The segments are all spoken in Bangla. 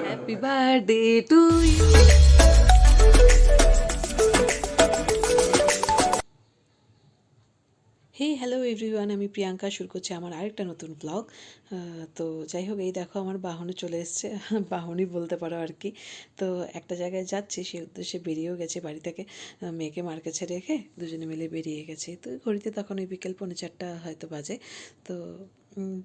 Happy birthday to you. Hello everyone, আমি প্রিয়াঙ্কা, শুরু করছি আমার আরেকটা নতুন ব্লগ। তো যাই হোক, এই দেখো আমার বাহনও চলে এসছে। বাহনই বলতে পারো আর কি। তো একটা জায়গায় যাচ্ছি, সেই উদ্দেশ্যে বেরিয়েও গেছে বাড়ি থেকে। মেয়েকে মার কাছে রেখে দুজনে মিলে বেরিয়ে গেছি। তো ঘড়িতে তখন ওই বিকেল 3:45 হয়তো বাজে। তো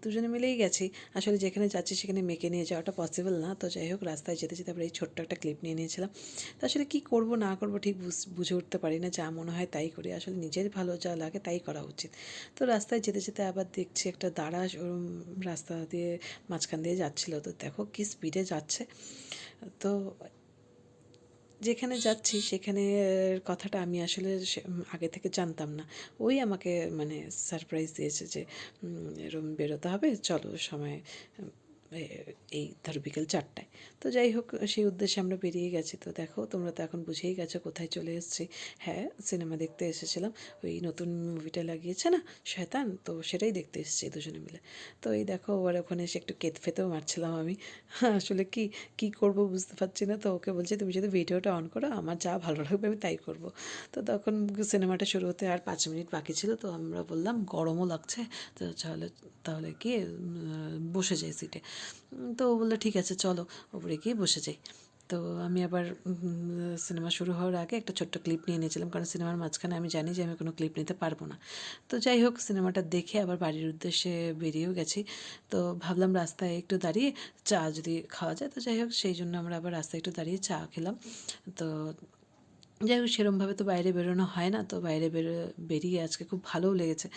দুজনে মিলেই গেছি। আসলে যেখানে যাচ্ছি সেখানে মেয়েকে নিয়ে যাওয়াটা পসিবল না। তো যাই হোক, রাস্তায় যেতে যেতে আবার এই ছোট্ট একটা ক্লিপ নিয়ে নিয়েছিলাম। তো আসলে কী করব না করব ঠিক বুঝে উঠতে পারি না, যা মনে হয় তাই করি। আসলে নিজের ভালো যা লাগে তাই করা উচিত। তো রাস্তায় যেতে যেতে আবার দেখছি একটা দাঁড়া রাস্তা দিয়ে মাঝখান দিয়ে যাচ্ছিলো। তো দেখো কি স্পিডে যাচ্ছে। তো যেখানে যাচ্ছি সেখানে কথাটা আমি আসলে আগে থেকে জানতাম না। ওই আমাকে মানে সারপ্রাইজ দিয়েছে যে এরম বেরোতে হবে, চলো সময় এই ধরো বিকেল 4টায়। তো যাই হোক, সেই উদ্দেশ্যে আমরা বেরিয়ে গেছি। তো দেখো, তোমরা তো এখন বুঝেই গেছো কোথায় চলে এসেছি। হ্যাঁ, সিনেমা দেখতে এসেছিলাম। ওই নতুন মুভিটা লাগিয়েছে না শয়তান, তো সেটাই দেখতে এসেছি দুজনে মিলে। তো এই দেখো, ওর ওখানে এসে একটু কেতফেতেও মারছিলাম আমি। আসলে কি করব বুঝতে পারছি না। তো ওকে বলছি, তুমি যদি ভিডিওটা অন করো, আমার যা ভালো লাগবে আমি তাই করব। তো তখন সিনেমাটা শুরু হতে আর 5 মিনিট বাকি ছিল। তো আমরা বললাম গরমও লাগছে, তো তাহলে গিয়ে বসে যাই সিটে। তো ও বললো ঠিক আছে চলো, ওপরে গিয়ে বসে যাই। তো আমি আবার সিনেমা শুরু হওয়ার আগে একটা ছোট্ট ক্লিপ নিয়ে নিয়েছিলাম, কারণ সিনেমার মাঝখানে আমি জানি যে আমি কোনো ক্লিপ নিতে পারবো না। তো যাই হোক, সিনেমাটা দেখে আবার বাড়ির উদ্দেশ্যে বেরিয়েও গেছি। তো ভাবলাম রাস্তায় একটু দাঁড়িয়ে চা যদি খাওয়া যায়। তো যাই হোক, সেই জন্য আমরা আবার রাস্তায় একটু দাঁড়িয়ে চা খেলাম। তো যাই হোক, সেরমভাবে তো বাইরে বেরোনো হয় না। তো বাইরে বেরিয়ে আজকে খুব ভালোও লেগেছে।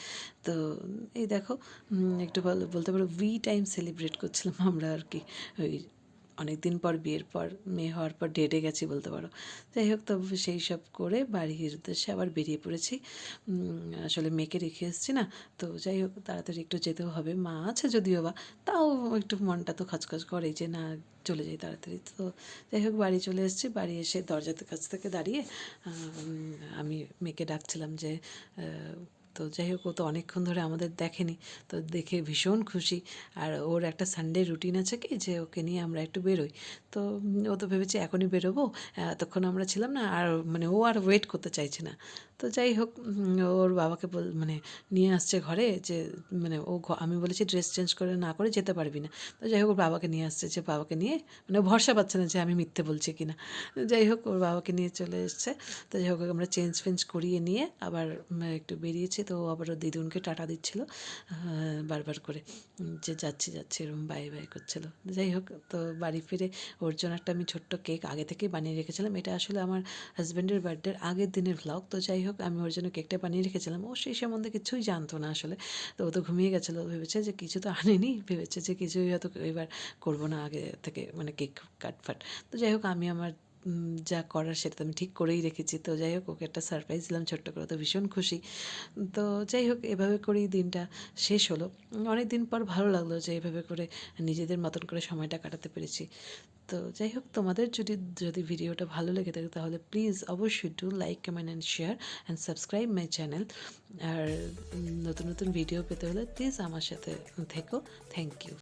তো এই দেখো, একটু বলতে পারো টাইম সেলিব্রেট করছিলাম আমরা আর কি। ওই অনেক দিন পর, বিয়ের পর, মেয়ে হওয়ার পর ডেটে গেছি বলতে পারো। যাই হোক, তবে সেই সব করে বাড়ির উদ্দেশ্যে আবার বেরিয়ে পড়েছি। আসলে মেয়েকে রেখে এসেছি না। তো যাই হোক, তাড়াতাড়ি একটু যেতেও হবে। মা আছে যদিও বা, তাও একটু মনটা তো খচখচ করে যে না, চলে যাই তাড়াতাড়ি। তো যাই হোক, বাড়ি চলে এসেছি। বাড়ি এসে দরজার কাছ থেকে দাঁড়িয়ে আমি মেয়েকে ডাকছিলাম যে তো যাই হোক, ও তো অনেকক্ষণ ধরে আমাদের দেখেনি। তো দেখে ভীষণ খুশি। আর ওর একটা সানডে রুটিন আছে কি, যে ওকে নিয়ে আমরা একটু বেরোই। তো ও তো ভেবেছে এখনই বেরোবো, এতক্ষণ আমরা ছিলাম না, আর মানে ও আর ওয়েট করতে চাইছে না। তো যাই হোক, ওর বাবাকে মানে নিয়ে আসছে ঘরে, যে মানে আমি বলেছি ড্রেস চেঞ্জ করে না করে যেতে পারবি না। তো যাই হোক, ওর বাবাকে নিয়ে আসছে, যে বাবাকে নিয়ে মানে ভরসা পাচ্ছে না যে আমি মিথ্যে বলছি কি না। যাই হোক, ওর বাবাকে নিয়ে চলে এসছে। তো যাই হোক, আমরা চেঞ্জ ফেঞ্জ করিয়ে নিয়ে আবার একটু বেরিয়েছি। তো আবার ওর দিদুনকে টাটা দিচ্ছিল বারবার করে, যে যাচ্ছি যাচ্ছি এরকম বাই বাই করছিল। যাই হোক, তো বাড়ি ফিরে ওর জন্য একটা আমি ছোট্ট কেক আগে থেকেই বানিয়ে রেখেছিলাম। এটা আসলে আমার হাজব্যান্ডের বার্থডের আগের দিনের ভ্লগ। তো যাই হোক, আমি ওর জন্য কেকটা বানিয়ে রেখেছিলাম। ও সেই সম্বন্ধে কিছুই জানতো না আসলে। তো ও তো ঘুমিয়ে গেছিলো, ভেবেছে যে কিছু তো আনেনি, ভেবেছে যে কিছুই হয়তো এবার করবো না আগে থেকে, মানে কেক কাটফাট। তো যাই হোক, আমি আমার যা করার সেটা তো আমি ঠিক করেই রেখেছি। তো যাই হোক, ওকে একটা সারপ্রাইজ দিলাম ছোট্ট করে, তো ভীষণ খুশি। তো যাই হোক, এভাবে করেই দিনটা শেষ হলো। অনেক দিন পর ভালো লাগলো যে এভাবে করে নিজেদের মতন করে সময়টা কাটাতে পেরেছি। তো যাই হোক, তোমাদের যদি ভিডিওটা ভালো লেগে থাকে, তাহলে প্লিজ অবশ্যই do like, comment and share and subscribe my channel. আর নতুন নতুন ভিডিও পেতে হলে প্লিজ আমার সাথে থেকো। Thank you.